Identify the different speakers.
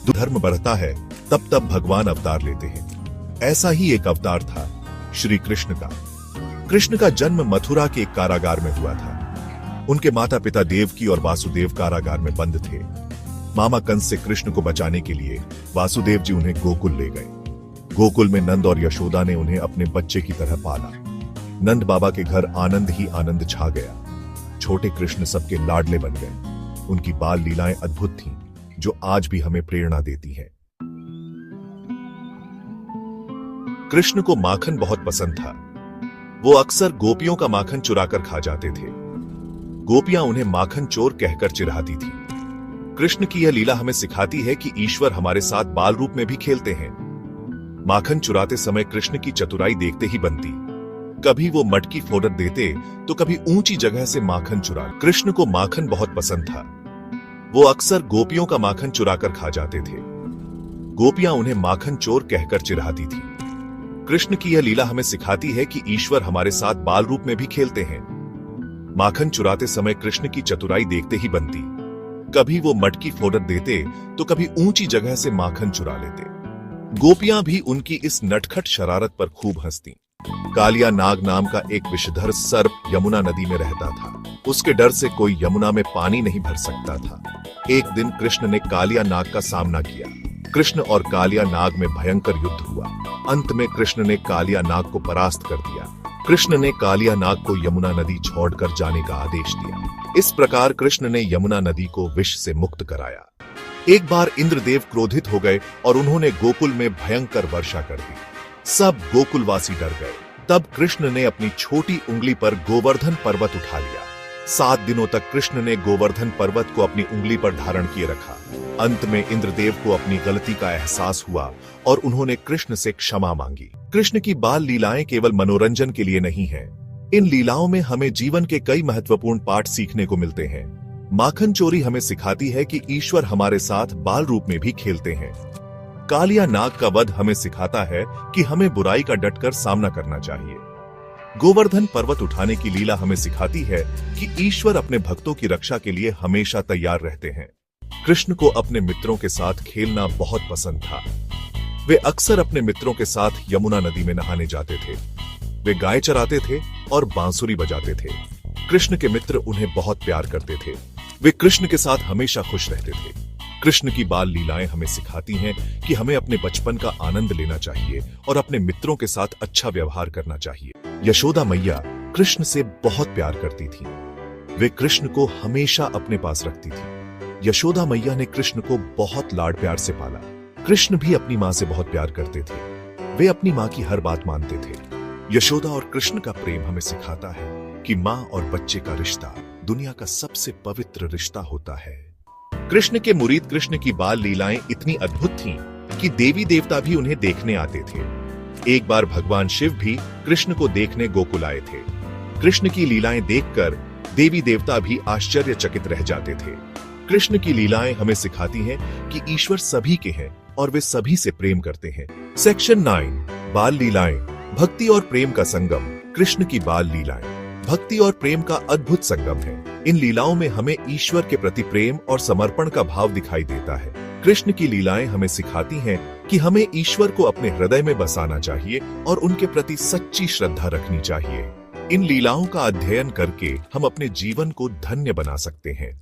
Speaker 1: धर्म बढ़ता है तब तब भगवान अवतार लेते हैं। ऐसा ही एक अवतार था श्री कृष्ण का। कृष्ण का जन्म मथुरा के एक कारागार में हुआ था। उनके माता पिता देवकी और वासुदेव कारागार में बंद थे। मामा कंस से कृष्ण को बचाने के लिए वासुदेव जी उन्हें गोकुल ले गए। गोकुल में नंद और यशोदा ने उन्हें अपने बच्चे की तरह पाला। नंद बाबा के घर आनंद ही आनंद छा गया। छोटे कृष्ण सबके लाडले बन गए। उनकी बाल लीलाएं अद्भुत थीं, जो आज भी हमें प्रेरणा देती हैं। कृष्ण को माखन बहुत पसंद था। वो अक्सर गोपियों का माखन चुराकर खा जाते थे। गोपियां उन्हें माखन चोर कहकर चिढ़ाती थी। कृष्ण की यह लीला हमें सिखाती है कि ईश्वर हमारे साथ बाल रूप में भी खेलते हैं। माखन चुराते समय कृष्ण की चतुराई देखते ही बनती। कभी वो मटकी फोड़ देते तो कभी ऊंची जगह से माखन चुरा। कृष्ण को माखन बहुत पसंद था। वो अक्सर गोपियों का माखन चुराकर खा जाते थे। गोपियां उन्हें माखन चोर कहकर चिढ़ाती थी। कृष्ण की यह लीला हमें सिखाती है कि ईश्वर हमारे साथ बाल रूप में भी खेलते हैं। माखन चुराते समय कृष्ण की चतुराई देखते ही बनती। कभी वो मटकी फोड़ देते तो कभी ऊंची जगह से माखन चुरा लेते। गोपियां भी उनकी इस नटखट शरारत पर खूब हंसती। कालिया नाग नाम का एक विषधर सर्प यमुना नदी में रहता था। उसके डर से कोई यमुना में पानी नहीं भर सकता था। एक दिन कृष्ण ने कालिया नाग का सामना किया। कृष्ण और कालिया नाग में भयंकर युद्ध हुआ। अंत में कृष्ण ने कालिया नाग को परास्त कर दिया। कृष्ण ने कालिया नाग को यमुना नदी छोड़कर जाने का आदेश दिया। इस प्रकार कृष्ण ने यमुना नदी को विष से मुक्त कराया। एक बार इंद्रदेव क्रोधित हो गए और उन्होंने गोकुल में भयंकर वर्षा कर दी। सब गोकुलवासी डर गए। तब कृष्ण ने अपनी छोटी उंगली पर गोवर्धन पर्वत उठा लिया। 7 दिनों तक कृष्ण ने गोवर्धन पर्वत को अपनी उंगली पर धारण किए रखा। अंत में इंद्रदेव को अपनी गलती का एहसास हुआ और उन्होंने कृष्ण से क्षमा मांगी। कृष्ण की बाल लीलाएं केवल मनोरंजन के लिए नहीं हैं। इन लीलाओं में हमें जीवन के कई महत्वपूर्ण पाठ सीखने को मिलते हैं। माखन चोरी हमें सिखाती है कि ईश्वर हमारे साथ बाल रूप में भी खेलते हैं। कालिया नाग का वध हमें सिखाता है कि हमें बुराई का डटकर सामना करना चाहिए। गोवर्धन पर्वत उठाने की लीला हमें सिखाती है कि ईश्वर अपने भक्तों की रक्षा के लिए हमेशा तैयार रहते हैं। कृष्ण को अपने मित्रों के साथ खेलना बहुत पसंद था। वे अक्सर अपने मित्रों के साथ यमुना नदी में नहाने जाते थे। वे गाय चराते थे और बांसुरी बजाते थे। कृष्ण के मित्र उन्हें बहुत प्यार करते थे। वे कृष्ण के साथ हमेशा खुश रहते थे। कृष्ण की बाल लीलाएं हमें सिखाती हैं कि हमें अपने बचपन का आनंद लेना चाहिए और अपने मित्रों के साथ अच्छा व्यवहार करना चाहिए। यशोदा मैया कृष्ण से बहुत प्यार करती थी। वे कृष्ण को हमेशा अपने पास रखती थी। यशोदा मैया ने कृष्ण को बहुत लाड प्यार से पाला। कृष्ण भी अपनी माँ से बहुत प्यार करते थे। वे अपनी माँ की हर बात मानते थे। यशोदा और कृष्ण का प्रेम हमें सिखाता है कि माँ और बच्चे का रिश्ता दुनिया का सबसे पवित्र रिश्ता होता है। कृष्ण के मुरीद कृष्ण की बाल लीलाएं इतनी अद्भुत थीं कि देवी देवता भी उन्हें देखने आते थे। एक बार भगवान शिव भी कृष्ण को देखने गोकुल आए थे। कृष्ण की लीलाएं देखकर देवी देवता भी आश्चर्यचकित रह जाते थे। कृष्ण की लीलाएं हमें सिखाती हैं कि ईश्वर सभी के हैं और वे सभी से प्रेम करते हैं। सेक्शन 9 बाल लीलाएं, भक्ति और प्रेम का संगम। कृष्ण की बाल लीलाएं भक्ति और प्रेम का अद्भुत संगम है। इन लीलाओं में हमें ईश्वर के प्रति प्रेम और समर्पण का भाव दिखाई देता है। कृष्ण की लीलाएं हमें सिखाती हैं कि हमें ईश्वर को अपने हृदय में बसाना चाहिए और उनके प्रति सच्ची श्रद्धा रखनी चाहिए। इन लीलाओं का अध्ययन करके हम अपने जीवन को धन्य बना सकते हैं।